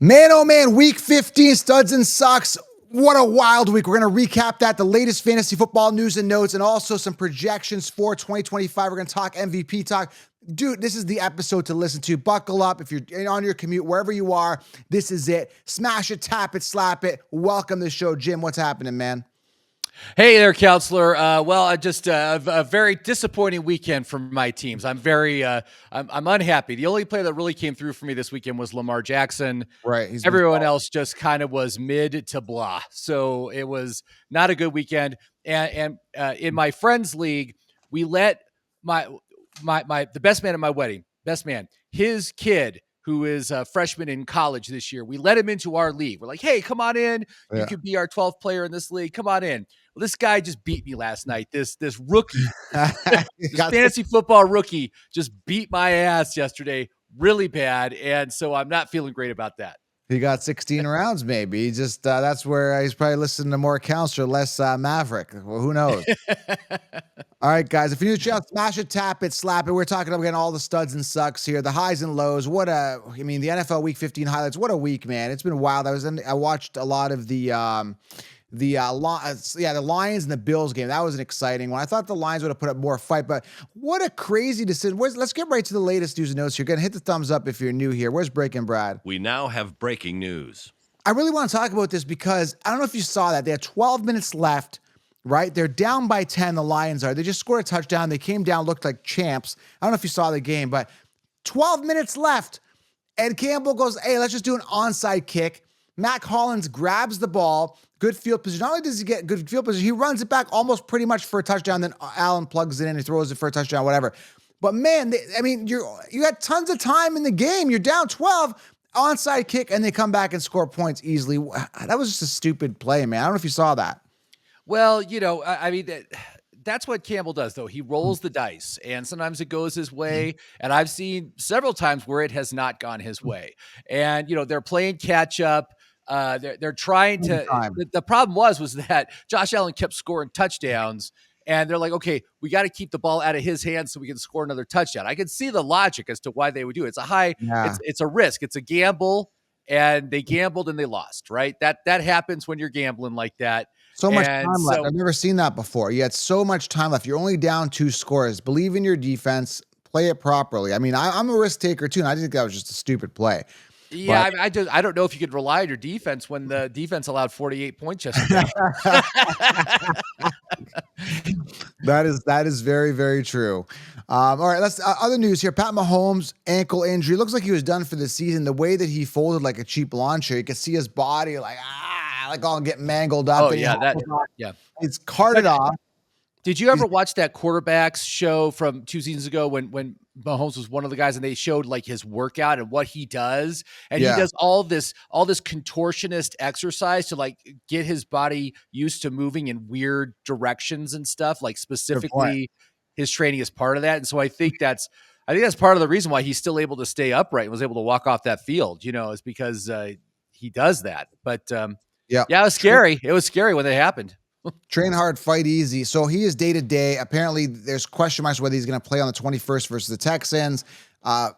Man, oh man, week 15, studs and sucks. What a wild week. We're going to recap that, the latest fantasy football news and notes, and also some projections for 2025. We're going to talk MVP talk. Dude, this is the episode to listen to. Buckle up. If you're on your commute, wherever you are, this is it. Smash it, tap it, slap it. Welcome to the show. Jim, what's happening, man? Hey there, counselor. I just a very disappointing weekend for my teams. I'm unhappy. The only player that really came through for me this weekend was Lamar Jackson. Right. Everyone else just kind of was mid to blah. So it was not a good weekend. And in my friends league, we let the best man at my wedding, his kid, who is a freshman in college this year. We let him into our league. We're like, hey, come on in. You could be our 12th player in this league. Come on in. Well, this guy just beat me last night. This rookie, this fantasy football rookie just beat my ass yesterday really bad. And so I'm not feeling great about that. He got 16 rounds, maybe. He just that's where he's probably listening to more counselor, less Maverick. Well, who knows? All right, guys. If you're new to the channel, smash it, tap it, slap it. We're talking about getting all the studs and sucks here, the highs and lows. The NFL Week 15 highlights. What a week, man! It's been wild. I watched a lot of the Lions and the Bills game. That was an exciting one. I thought the Lions would have put up more fight, but what a crazy decision. Let's get right to the latest news and notes here. You're gonna hit the thumbs up if you're new here. Where's Breaking Brad? We now have breaking news. I really want to talk about this because I don't know if you saw that. They had 12 minutes left, right? They're down by 10, the Lions are. They just scored a touchdown. They came down, looked like champs. I don't know if you saw the game, but 12 minutes left. Ed Campbell goes, hey, let's just do an onside kick. Mac Hollins grabs the ball, good field position. Not only does he get good field position, he runs it back almost pretty much for a touchdown. Then Allen plugs it in and throws it for a touchdown, whatever. But man, you had tons of time in the game. You're down 12, onside kick, and they come back and score points easily. That was just a stupid play, man. I don't know if you saw that. Well, that's what Campbell does, though. He rolls the dice, and sometimes it goes his way. And I've seen several times where it has not gone his way. And, they're playing catch up. They're trying to. The problem was that Josh Allen kept scoring touchdowns, and they're like, okay, we got to keep the ball out of his hands so we can score another touchdown. I can see the logic as to why they would do it. It's a risk. It's a gamble, and they gambled and they lost, right? That happens when you're gambling like that. So much time left. I've never seen that before. You had so much time left. You're only down 2 scores. Believe in your defense. Play it properly. I mean, I'm a risk taker too, and I think that was just a stupid play. Yeah, I don't know if you could rely on your defense when the defense allowed 48 points yesterday. That is very, very true. All right, let's other news here. Pat Mahomes ankle injury. Looks like he was done for the season. The way that he folded like a cheap lawn chair, you could see his body like all get mangled up. Oh yeah, it's carted off. Did you ever watch that quarterbacks show from 2 seasons ago when Mahomes was one of the guys and they showed like his workout and what he does? And he does all this contortionist exercise to like get his body used to moving in weird directions and stuff, like specifically his training is part of that. And so I think that's part of the reason why he's still able to stay upright and was able to walk off that field, is because he does that. But it was scary. It was scary when it happened. Train hard, fight easy. So he is day to day. Apparently, there's question marks whether he's going to play on the 21st versus the Texans. I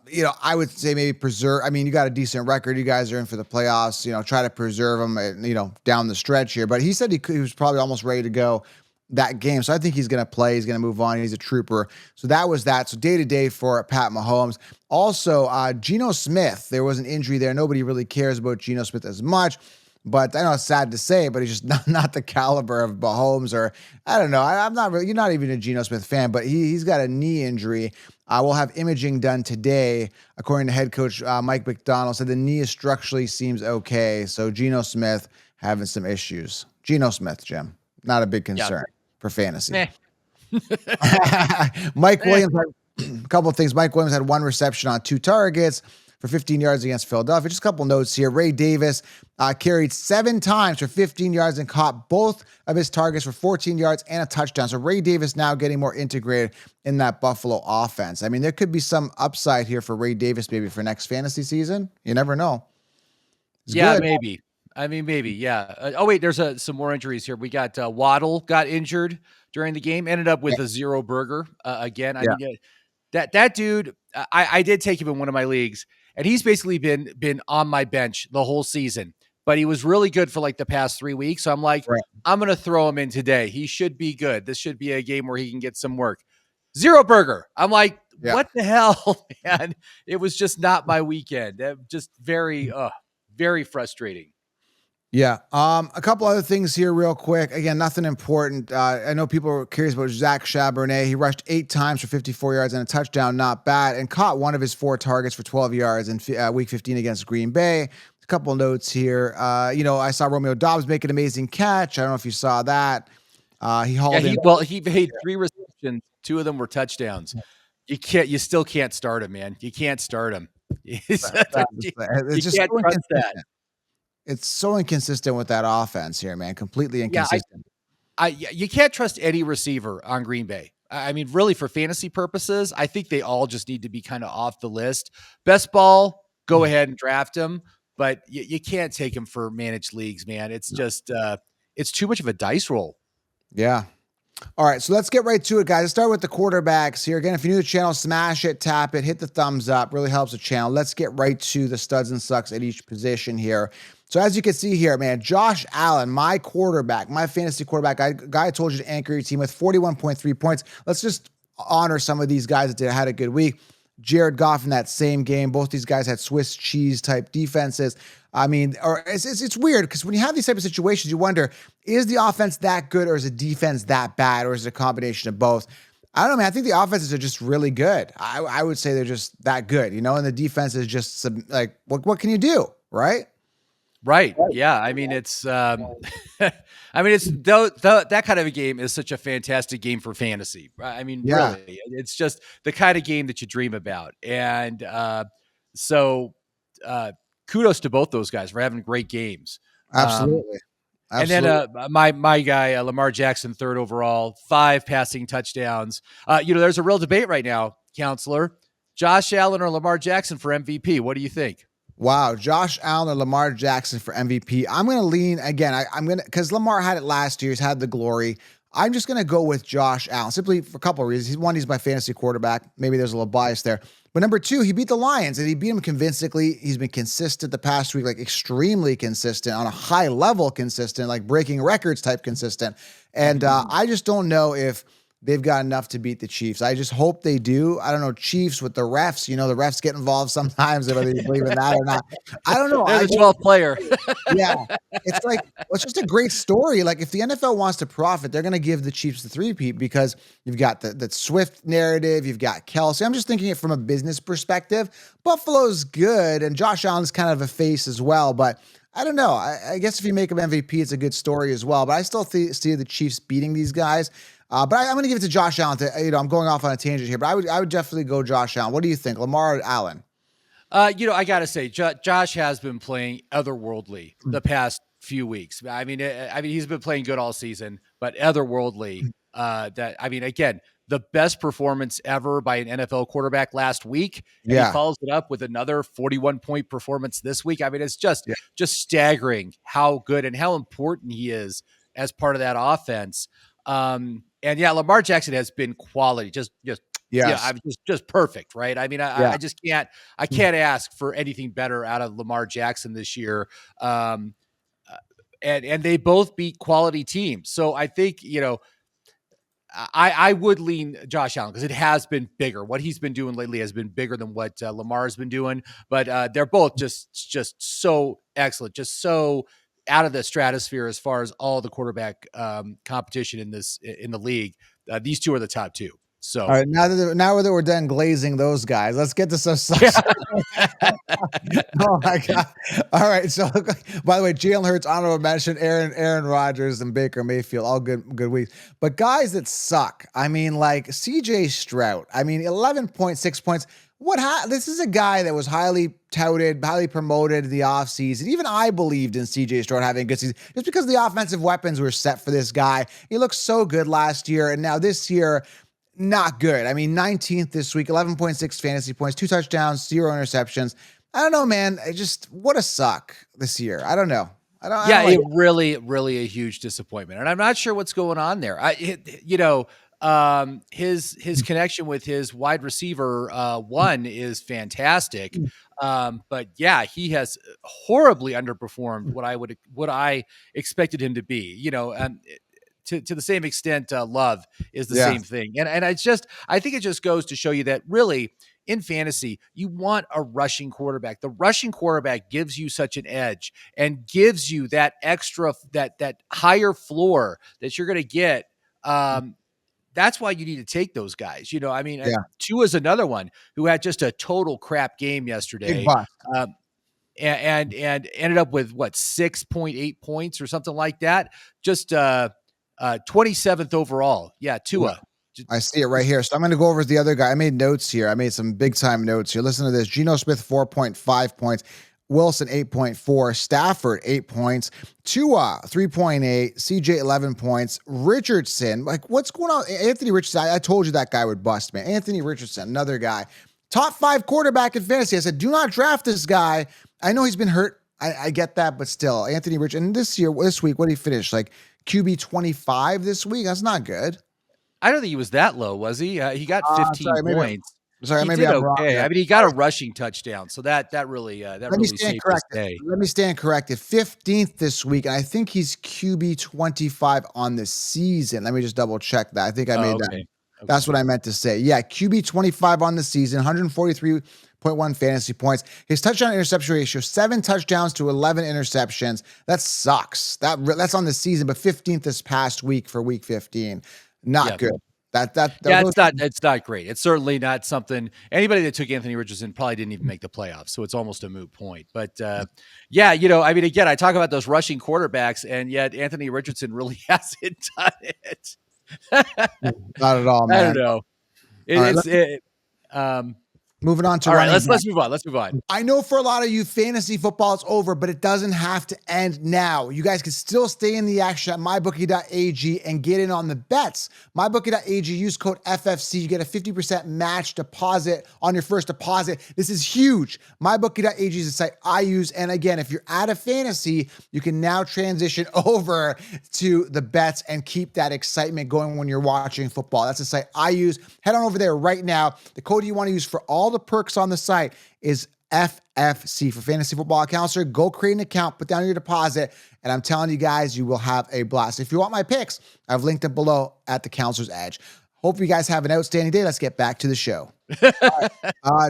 would say maybe preserve. I mean, you got a decent record. You guys are in for the playoffs. Try to preserve him. Down the stretch here. But he said he was probably almost ready to go that game. So I think he's going to play. He's going to move on. He's a trooper. So that was that. So day to day for Pat Mahomes. Also, Geno Smith. There was an injury there. Nobody really cares about Geno Smith as much. But I know it's sad to say, but he's just not the caliber of Mahomes, or I don't know. I'm not really. You're not even a Geno Smith fan, but he's got a knee injury. We'll have imaging done today, according to head coach Mike McDonald. Said the knee structurally seems okay. So Geno Smith having some issues. Geno Smith, Jim, not a big concern for fantasy. Mike Williams had a couple of things. Mike Williams had 1 reception on 2 targets for 15 yards against Philadelphia. Just a couple notes here. Ray Davis carried 7 times for 15 yards and caught both of his targets for 14 yards and a touchdown. So Ray Davis now getting more integrated in that Buffalo offense. I mean, there could be some upside here for Ray Davis maybe for next fantasy season. You never know. It's good. Maybe. I mean, maybe, yeah. Wait, there's some more injuries here. We got Waddle got injured during the game, ended up with a 0 burger again. I mean, that dude, I did take him in one of my leagues. and he's basically been on my bench the whole season. But he was really good for like the past 3 weeks. So I'm like, Right. I'm going to throw him in today. He should be good. This should be a game where he can get some work. Zero burger. I'm like, Yeah. what the hell, man? It was just not my weekend. Just very frustrating. Yeah. A couple other things here, real quick. Again, nothing important. I know people are curious about Zach Charbonnet. He rushed 8 times for 54 yards and a touchdown, not bad, and caught one of his 4 targets for 12 yards in Week 15 against Green Bay. A couple notes here. I saw Romeo Doubs make an amazing catch. I don't know if you saw that. He hauled in. He made 3 receptions. 2 of them were touchdowns. You still can't start him, man. You can't start him. You It's just can't so trust that. inconsistent. It's so inconsistent with that offense here, man. Completely Yeah, inconsistent. you can't trust any receiver on Green Bay. I mean, really, for fantasy purposes, I think they all just need to be kind of off the list. Best ball, go ahead and draft him, but you can't take him for managed leagues, man. It's just it's too much of a dice roll. Yeah. All right, so let's get right to it, guys. Let's start with the quarterbacks here. Again, if you're new to the channel, smash it, tap it, hit the thumbs up. Really helps the channel. Let's get right to the studs and sucks at each position here. So as you can see here, man, Josh Allen, my quarterback, my fantasy quarterback, guy I told you to anchor your team with 41.3 points. Let's just honor some of these guys that had a good week. Jared Goff in that same game. Both these guys had Swiss cheese type defenses. I mean, or it's weird because when you have these type of situations, you wonder, is the offense that good or is the defense that bad or is it a combination of both? I don't know, man. I think the offenses are just really good. I would say they're just that good, and the defense is just like, what can you do, right? Right. Yeah. I mean, it's, that kind of a game is such a fantastic game for fantasy. I mean, Yeah. really, it's just the kind of game that you dream about. And so kudos to both those guys for having great games. Absolutely. And then my guy, Lamar Jackson, 3rd overall, 5 passing touchdowns. There's a real debate right now, counselor. Josh Allen or Lamar Jackson for MVP. What do you think? Wow, Josh Allen or Lamar Jackson for MVP. I'm going to lean again. I'm going to, because Lamar had it last year. He's had the glory. I'm just going to go with Josh Allen simply for a couple of reasons. One, he's my fantasy quarterback. Maybe there's a little bias there. But number 2, he beat the Lions and he beat them convincingly. He's been consistent the past week, like extremely consistent on a high level, consistent, like breaking records type consistent. And I just don't know if they've got enough to beat the Chiefs. I just hope they do. I don't know, Chiefs with the refs. The refs get involved sometimes, whether you believe in that or not. I don't know. They're the 12th player. Yeah. It's like, it's just a great story. Like, if the NFL wants to profit, they're going to give the Chiefs the 3-peat because you've got the Swift narrative, you've got Kelsey. I'm just thinking it from a business perspective. Buffalo's good, and Josh Allen's kind of a face as well, but I don't know. I guess if you make him MVP, it's a good story as well, but I still see the Chiefs beating these guys. But I'm going to give it to Josh Allen. I'm going off on a tangent here, but I would definitely go Josh Allen. What do you think, Lamar or Allen? I got to say, Josh has been playing otherworldly the past few weeks. I mean, he's been playing good all season, but otherworldly. Again, the best performance ever by an NFL quarterback last week. And he follows it up with another 41-point performance this week. I mean, it's just staggering how good and how important he is as part of that offense. Lamar Jackson has been quality, just perfect, right? I mean, I just can't ask for anything better out of Lamar Jackson this year. And they both beat quality teams. So I think, I would lean Josh Allen because it has been bigger. What he's been doing lately has been bigger than what Lamar has been doing, but they're both just so excellent, just so out of the stratosphere as far as all the quarterback competition in the league. These 2 are the top 2. So all right, now that we're done glazing those guys, let's get to some sucks. Oh my God. All right. So by the way, Jalen Hurts, honorable mention, Aaron Rodgers and Baker Mayfield, all good weeks. But guys that suck, I mean, like CJ Stroud, 11.6 points. This is a guy that was highly touted, highly promoted in the offseason. Even I believed in CJ Stroud having a good season just because the offensive weapons were set for this guy. He looked so good last year, and now this year, not good. 19th this week, 11.6 fantasy points, 2 touchdowns, 0 interceptions. I don't know, man. What a suck this year. I don't know. It really, really a huge disappointment. And I'm not sure what's going on there. His connection with his wide receiver, 1 is fantastic. But yeah, he has horribly underperformed what I expected him to be. To the same extent, Love is the Yeah. same thing. And I think it just goes to show you that really in fantasy, you want a rushing quarterback. The rushing quarterback gives you such an edge and gives you that extra, that higher floor that you're going to get. That's why you need to take those guys. Yeah. Tua's another one who had just a total crap game Big yesterday. bust. And ended up with what 6.8 points or something like that. Just 27th overall. Yeah, Yeah. Tua. I see it right here. So I'm going to go over the other guy. I made notes here. I made some big time notes here. Listen to this. Geno Smith, 4.5 points. Wilson, 8.4. Stafford, 8 points. Tua, 3.8. CJ, 11 points. Richardson, like what's going on? Anthony Richardson, I told you that guy would bust, man. Anthony Richardson, another guy. Top 5 quarterback in fantasy. I said, do not draft this guy. I know he's been hurt. I get that, but still, Anthony Richardson. And this week, what did he finish? Like QB 25 this week? That's not good. I don't think he was that low, was he? He got 15 Sorry, points. maybe He did I'm wrong okay. there. He got a rushing touchdown, so that really Let me stand saved his corrected. day. Let me stand corrected. 15th this week, and I think he's QB 25 on the season. Let me just double check that. I think I made that. Okay. That's what I meant to say. Yeah, QB 25 on the season, 143.1 fantasy points. His touchdown interception ratio, 7 touchdowns to 11 interceptions. That sucks. That's on the season, but 15th this past week for week 15. Not good. It's not great. It's certainly not something anybody that took Anthony Richardson probably didn't even make the playoffs. So it's almost a moot point. But again, I talk about those rushing quarterbacks, and yet Anthony Richardson really hasn't done it. Not at all, man. I don't know. Moving on to all right. running Let's move on. Let's move on. I know for a lot of you, fantasy football is over, but it doesn't have to end now. You guys can still stay in the action at mybookie.ag and get in on the bets. Mybookie.ag, use code FFC. You get a 50% match deposit on your first deposit. This is huge. Mybookie.ag is the site I use. And again, if you're out of fantasy, you can now transition over to the bets and keep that excitement going when you're watching football. That's the site I use. Head on over there right now. The code you want to use for all the perks on the site is FFC for Fantasy Football Counselor. Go create an account, put down your deposit, and I'm telling you guys, you will have a blast. If you want my picks, I've linked them below at the Counselor's Edge. Hope you guys have an outstanding day. Let's get back to the show.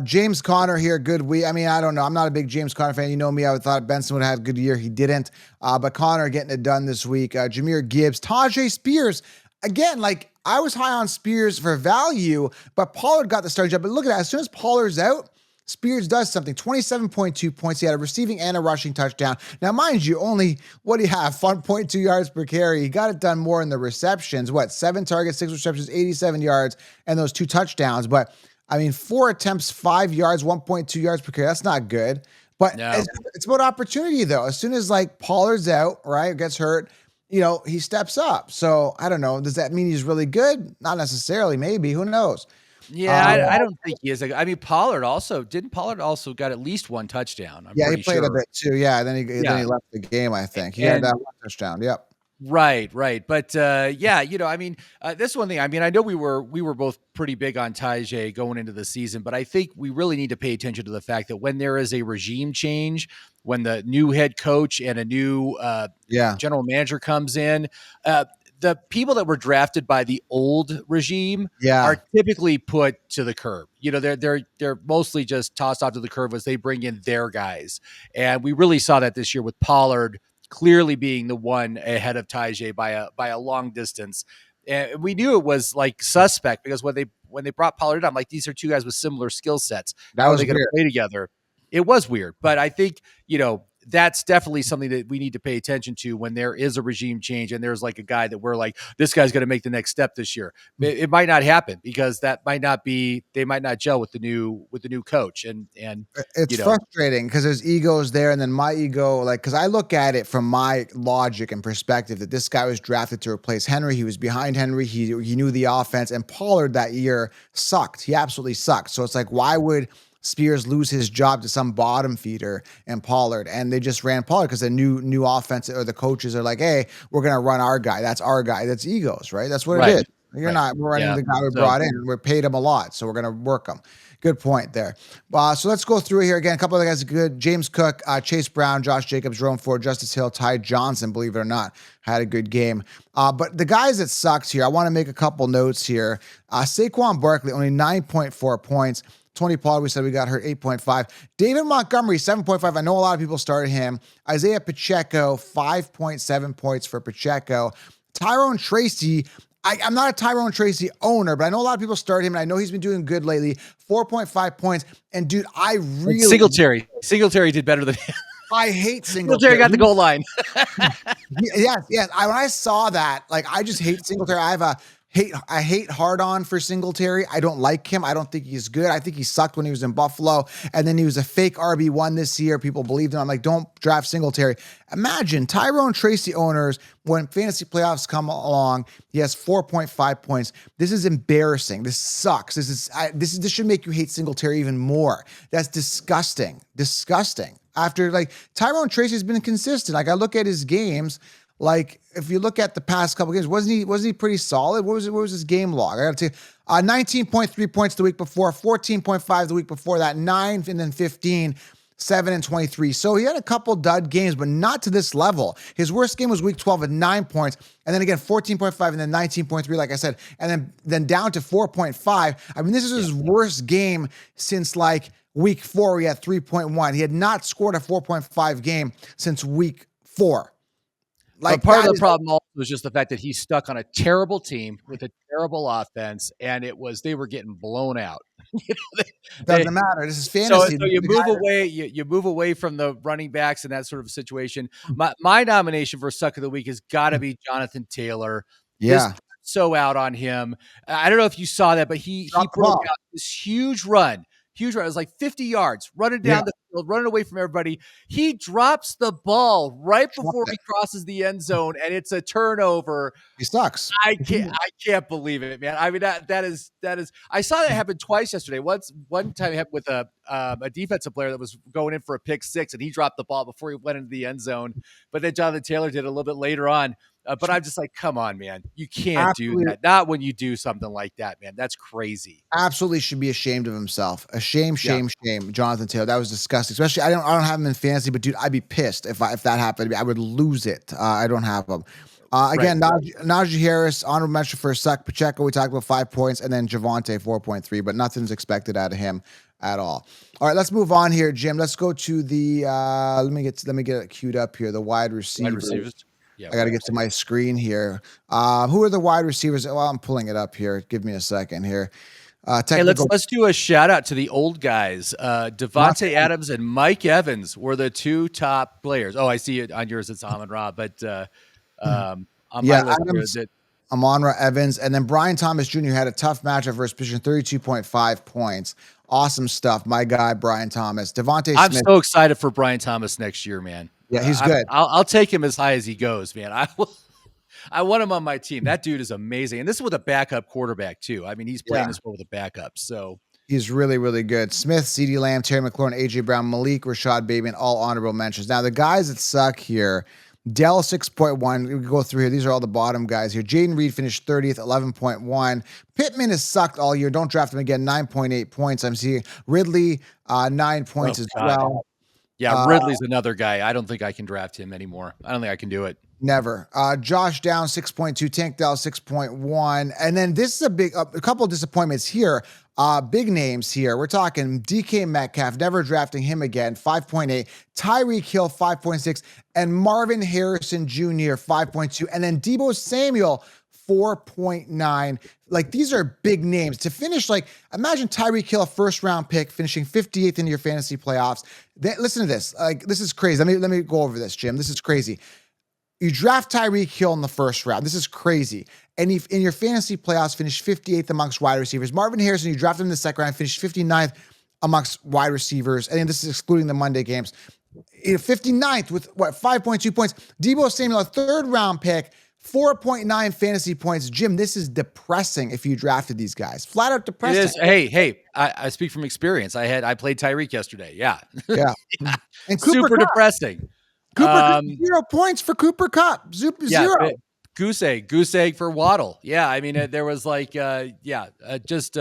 James Conner here, good week. I mean, I don't know. I'm not a big James Conner fan. You know me. I thought Benson would have had a good year. He didn't. But Conner getting it done this week. Jahmyr Gibbs, Tajay Spears. Again, like I was high on Spears for value, but Pollard got the starting job. But look at that. As soon as Pollard's out, Spears does something. 27.2 points. He had a receiving and a rushing touchdown. Now, mind you, only, what do you have? 1.2 yards per carry. He got it done more in the receptions. 7 targets, 6 receptions, 87 yards, and those 2 touchdowns. But, I mean, 4 attempts, 5 yards, 1.2 yards per carry. That's not good. But No. it's about opportunity, though. As soon as, like, Pollard's out, right, gets hurt, he steps up. So I don't know. Does that mean he's really good? Not necessarily. Maybe. Who knows? Yeah, I don't think he is. I mean, Pollard also got at least 1 touchdown. I'm Yeah, he pretty played sure. a bit too. Yeah, and then he left the game. I think he had that 1 touchdown. Yep. Right. But this one thing. I mean, I know we were both pretty big on Tajay going into the season, but I think we really need to pay attention to the fact that when there is a regime change, when the new head coach and a new general manager comes in, the people that were drafted by the old regime are typically put to the curb. They're mostly just tossed off to the curb as they bring in their guys, and we really saw that this year with Pollard clearly being the one ahead of Tajay by a long distance. And we knew it was like suspect because when they brought Pollard in, I'm like, these are 2 guys with similar skill sets. How are they going to play together? It was weird, but I think, that's definitely something that we need to pay attention to when there is a regime change and there's like a guy that we're like, this guy's going to make the next step this year. It might not happen because they might not gel with the new coach. And it's frustrating because there's egos there. And then my ego, because I look at it from my logic and perspective that this guy was drafted to replace Henry. He was behind Henry. He knew the offense, and Pollard that year sucked. He absolutely sucked. So it's like, why would Spears lose his job to some bottom feeder and Pollard? And they just ran Pollard because the new offense or the coaches are like, hey, we're going to run our guy. That's our guy. That's egos, right? That's what it is. You're not running the guy we So brought in. We paid him a lot, so we're going to work him. Good point there. So let's go through here again. A couple of the guys are good. James Cook, Chase Brown, Josh Jacobs, Jerome Ford, Justice Hill, Ty Johnson, believe it or not, had a good game. But the guys that sucks here, I want to make a couple notes here. Saquon Barkley, only 9.4 points. Tony Pollard, we said we got hurt, 8.5. David Montgomery, 7.5. I know a lot of people started him. Isaiah Pacheco, 5.7 points for Pacheco. Tyrone Tracy, I'm not a Tyrone Tracy owner, but I know a lot of people started him, and I know he's been doing good lately. 4.5 points. And, dude, I really... Singletary did better than him. I hate Singletary. Singletary got the goal line. Yes. When I saw that, like, I just hate Singletary. I hate hard on for Singletary. I don't like him. I don't think he's good. I think he sucked when he was in Buffalo, and then he was a fake RB1 this year. People believed him. I'm like, don't draft Singletary. Imagine Tyrone Tracy owners, when fantasy playoffs come along, he has 4.5 points. This is embarrassing. This sucks. This should make you hate Singletary even more. That's disgusting. Disgusting. After, like, Tyrone Tracy's been consistent. Like, I look at his games. Like, if you look at the past couple games, wasn't he pretty solid? What was his game log? I got to tell you, 19.3 points the week before, 14.5 the week before that, 9 and then 15, 7 and 23. So he had a couple dud games, but not to this level. His worst game was week 12 at 9 points, and then again 14.5 and then 19.3, like I said, and then down to 4.5. I mean, this is his worst game since like week 4. He had 3.1. He had not scored a 4.5 game since week 4. Like, but part of the problem also was just the fact that he's stuck on a terrible team with a terrible offense, and they were getting blown out. Doesn't matter. This is fantasy. So you move away. You move away from the running backs and that sort of situation. My nomination for Suck of the Week has got to be Jonathan Taylor. Yeah. So out on him. I don't know if you saw that, but he broke out this huge run. It was like 50 yards, running down the field, running away from everybody. He drops the ball right before he crosses the end zone, and it's a turnover. He sucks. I can't believe it, man. I mean, that is. I saw that happen twice yesterday. One time it happened with a defensive player that was going in for a pick six, and he dropped the ball before he went into the end zone. But then Jonathan Taylor did it a little bit later on. But I'm just like, come on, man. You can't do that. Not when you do something like that, man. That's crazy. Absolutely should be ashamed of himself. Shame. Jonathan Taylor. That was disgusting. Especially, I don't have him in fantasy, but dude, I'd be pissed if that happened. I would lose it. I don't have him. Again, Najee Harris, honorable mention for a suck. Pacheco, we talked about 5 points, and then Javonte 4.3, but nothing's expected out of him at all. All right, let's move on here, Jim. Let's go to the let me get it queued up here. The wide receivers. Yeah, I got to get to my screen here. Who are the wide receivers? Well, I'm pulling it up here. Give me a second here. Hey, let's do a shout out to the old guys. Devontae Adams and Mike Evans were the two top players. Oh, I see it on yours. It's Amon-Ra, but on my list, Amon-Ra, Evans, and then Brian Thomas Jr. had a tough matchup versus position, 32.5 points. Awesome stuff, my guy Brian Thomas. Devontae Smith. I'm so excited for Brian Thomas next year, man. Yeah, he's good. I'll take him as high as he goes, man. I want him on my team. That dude is amazing. And this is with a backup quarterback, too. I mean, he's playing this role with a backup. So he's really, really good. Smith, CeeDee Lamb, Terry McLaurin, A.J. Brown, Malik, Rashad Bateman, all honorable mentions. Now, the guys that suck here, Dell 6.1. We go through here. These are all the bottom guys here. Jaden Reed finished 30th, 11.1. Pittman has sucked all year. Don't draft him again, 9.8 points. I'm seeing Ridley, 9 points as well. Yeah, Ridley's another guy. I don't think I can draft him anymore. I don't think I can do it. Never. Josh Down 6.2, Tank Dell 6.1. And then this is a couple of disappointments here. Big names here. We're talking DK Metcalf, never drafting him again, 5.8. Tyreek Hill, 5.6. And Marvin Harrison Jr., 5.2. And then Deebo Samuel, 4.9. Like, these are big names to finish. Like, imagine Tyreek Hill, first round pick, finishing 58th in your fantasy playoffs. Listen to this. Like, this is crazy. Let me go over this, Jim. This is crazy. You draft Tyreek Hill in the first round. This is crazy. And if in your fantasy playoffs, finished 58th amongst wide receivers. Marvin Harrison, you drafted him in the second round, finished 59th amongst wide receivers. And this is excluding the Monday games. 59th with 5.2 points. Deebo Samuel, a third round pick, 4.9 fantasy points. Jim, this is depressing if you drafted these guys. Flat out depressing. It is. Hey, I speak from experience. I played Tyreek yesterday. Yeah. Yeah. And Super depressing. Cooper Kupp, 0 points for Cooper Kupp. Zero. Goose egg for Waddle. Yeah, I mean, there was like, just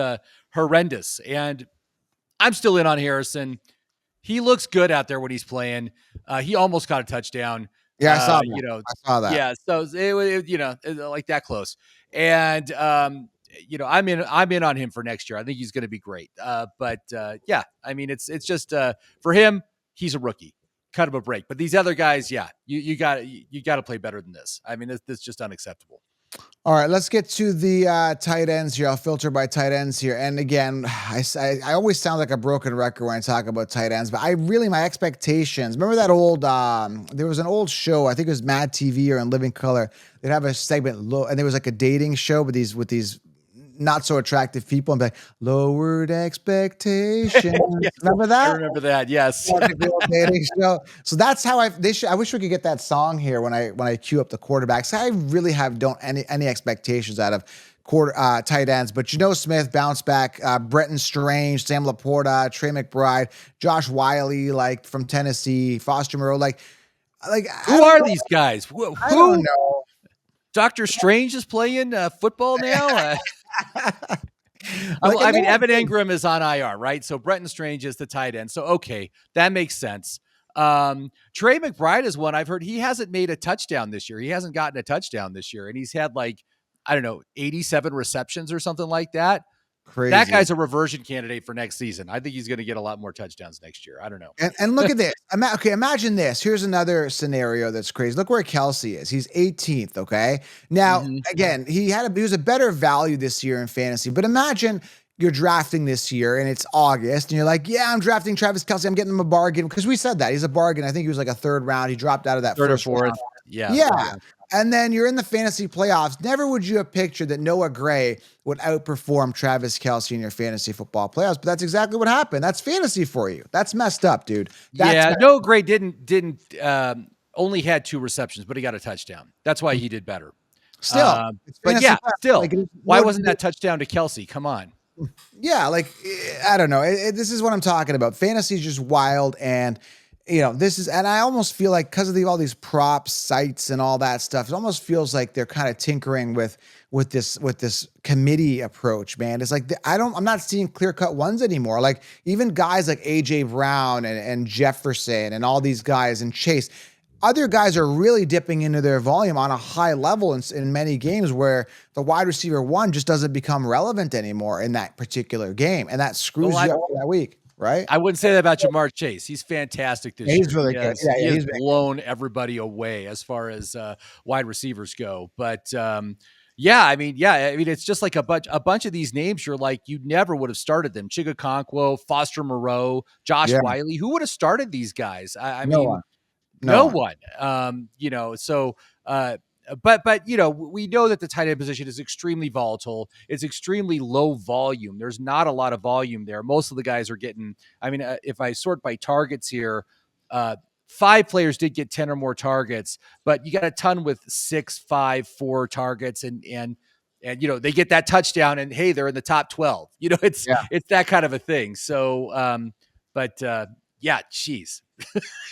horrendous. And I'm still in on Harrison. He looks good out there when he's playing. He almost caught a touchdown. Yeah, I saw You that. know, I saw that. yeah. So like that close. And I'm in on him for next year. I think he's going to be great. Yeah, I mean, it's just for him, he's a rookie. Cut him a break. But these other guys, yeah, you got to play better than this. I mean, this is just unacceptable. All right, let's get to the tight ends here. I'll filter by tight ends here. And again, I always sound like a broken record when I talk about tight ends, but my expectations. Remember that old, there was an old show, I think it was Mad TV or in Living Color. They'd have a segment, and there was like a dating show with these not so attractive people and be like, lowered expectations. Yes, Remember that? I remember that. Yes. Dating show. So that's how I wish we could get that song here when I queue up the quarterbacks. I really don't any expectations out of tight ends, but Smith bounce back, Bretton Strange, Sam Laporta, Trey McBride, Josh Wiley, like from Tennessee, Foster Moreau, like who are these guys? Who? I don't know. Doctor Strange is playing football now. I mean, Evan Engram is on IR, right? So Bretton Strange is the tight end. So, okay, that makes sense. Trey McBride is one I've heard. He hasn't made a touchdown this year. He hasn't gotten a touchdown this year. And he's had 87 receptions or something like that. Crazy. That guy's a reversion candidate for next season. I think he's going to get a lot more touchdowns next year. I don't know. And look at this. Okay, imagine this. Here's another scenario that's crazy. Look where Kelsey is. He's 18th. Okay. Now, again, he was a better value this year in fantasy. But imagine you're drafting this year and it's August, and you're like, "Yeah, I'm drafting Travis Kelsey. I'm getting him a bargain," because we said that he's a bargain. I think he was like a third round. He dropped out of that third first or fourth. round. Yeah. And then you're in the fantasy playoffs. Never would you have pictured that Noah Gray would outperform Travis Kelsey in your fantasy football playoffs, but that's exactly what happened. That's fantasy for you. That's messed up, dude. Noah Gray didn't only had 2 receptions, but he got a touchdown. That's why he did better. Still, why wasn't that touchdown to Kelsey? Come on. Yeah, I don't know. This is what I'm talking about. Fantasy is just wild, and and I almost feel like because of all these props, sites, and all that stuff, it almost feels like they're kind of tinkering with this committee approach, man. It's like I'm not seeing clear-cut ones anymore. Like even guys like AJ Brown and Jefferson and all these guys and Chase. Other guys are really dipping into their volume on a high level in many games where the wide receiver one just doesn't become relevant anymore in that particular game, and that screws you up for that week. Right? I wouldn't say that about Jamar Chase. He's fantastic this year. He's really good. Yeah, he's blown everybody away as far as wide receivers go. But it's just like a bunch of these names. You're like, you never would have started them. Chigakonkwo, Foster Moreau, Josh Wiley. Who would have started these guys? No one. But we know that the tight end position is extremely volatile. It's extremely low volume. There's not a lot of volume there. Most of the guys are getting, if I sort by targets here, 5 players did get 10 or more targets, but you got a ton with 6, 5, 4 targets and they get that touchdown and hey, they're in the top 12. It's that kind of a thing. So, geez.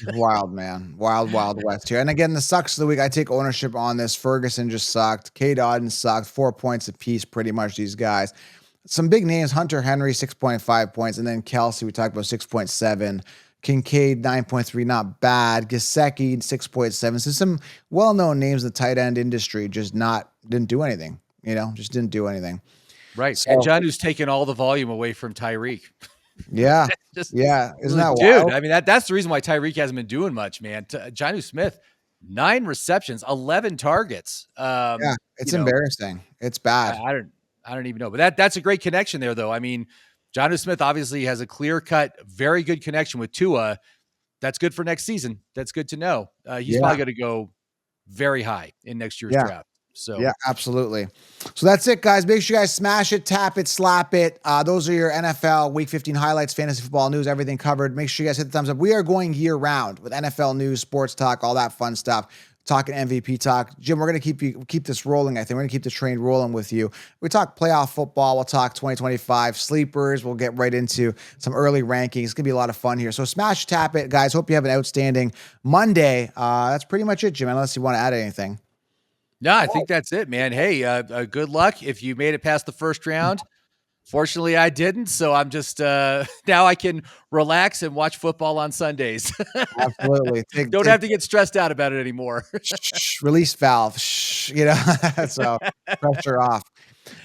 Wild, man. Wild West here. And again, the sucks of the week, I take ownership on this. Ferguson just sucked. K. Dodden sucked. 4 points apiece, pretty much, these guys. Some big names, Hunter Henry, 6.5 points. And then Kelsey, we talked about 6.7. Kincaid, 9.3, not bad. Gesicki, 6.7. So some well-known names in the tight end industry just didn't do anything. Just didn't do anything. Right. So, and Jonnu's taken all the volume away from Tyreek. Yeah. Isn't that wild? Dude, that's the reason why Tyreek hasn't been doing much, man. Jonnu Smith, 9 receptions, 11 targets. It's embarrassing. It's bad. I don't even know. But that's a great connection there, though. Jonnu Smith obviously has a clear-cut, very good connection with Tua. That's good for next season. That's good to know. He's probably going to go very high in next year's draft. So yeah, absolutely. So that's it, guys. Make sure you guys smash it, tap it, slap it. Those are your NFL Week 15 highlights, fantasy football news, everything covered. Make sure you guys hit the thumbs up. We are going year round with NFL news, sports talk, all that fun stuff. Talking MVP talk. Jim, we're going to keep this rolling. I think we're going to keep the train rolling with you. We talk playoff football. We'll talk 2025 sleepers. We'll get right into some early rankings. It's going to be a lot of fun here. So smash, tap it, guys. Hope you have an outstanding Monday. That's pretty much it, Jim, unless you want to add anything. No, I think that's it, man. Hey, good luck if you made it past the first round. Fortunately, I didn't, so I'm just now I can relax and watch football on Sundays. Absolutely. Take Don't take have to get stressed out about it anymore. release valve. So pressure off.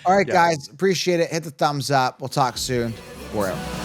All right, Yeah. guys, appreciate it. Hit the thumbs up. We'll talk soon. Wherever.